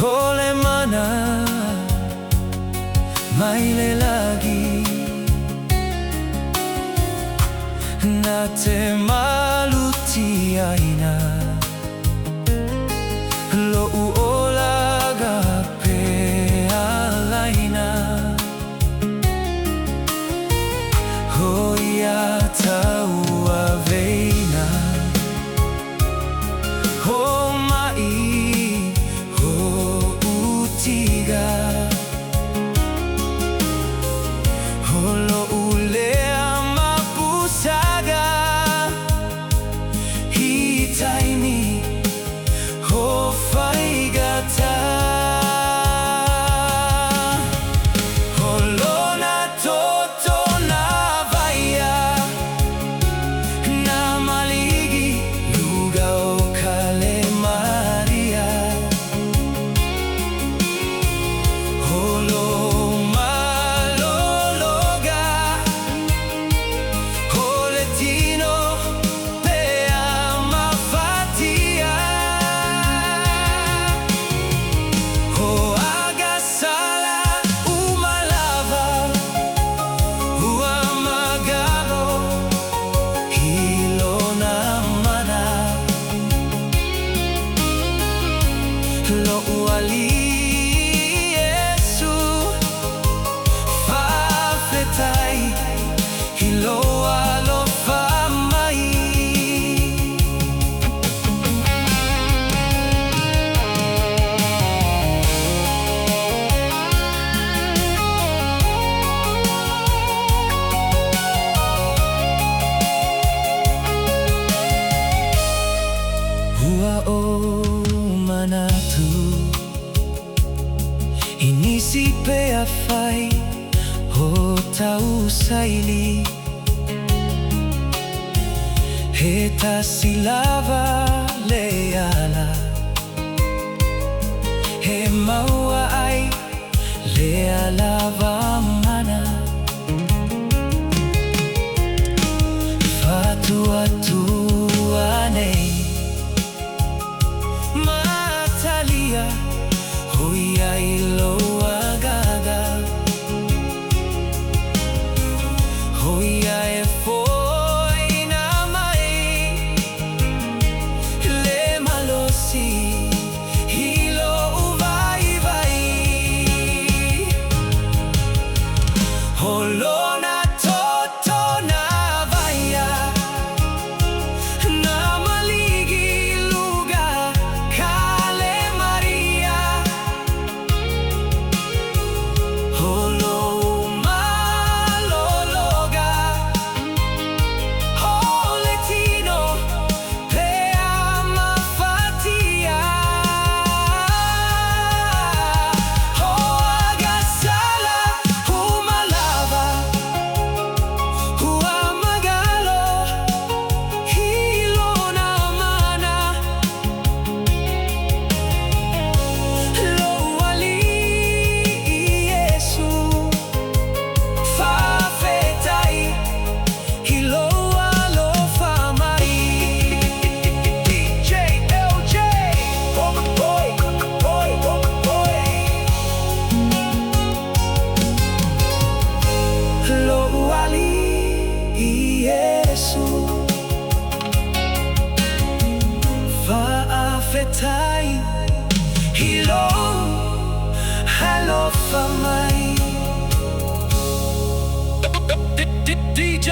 Ole mana maile lagi na te maluti aina lo uolaga pe alaina hoia tau aveina ho mai ho utiga ho lo ulea mapusaga hitaini ho faigata ho lona toto na vaia na maligi luga o kale maria ho lo malologa ho letino pea mafatia ho agasala umalava hua magalo hilona mana lo uali Yesu fafetai hiloa lo famai hua o manatu inisi pea fai ho tau saili he tasilava leala he MAUA ai leala mana fatua tua nei matalia hoia iloa gaga hoia e foi na mai le malosi hilo vai vai holona toto na vaia na maligi luga kale maria holo malologa holetino pea mafatia ho agasala humalava hua magalo hilona mana lo ali Yesu fafetai hiloa lo famai DJ LJ boy lo ali Yesu fafetai hilo halo famai DJ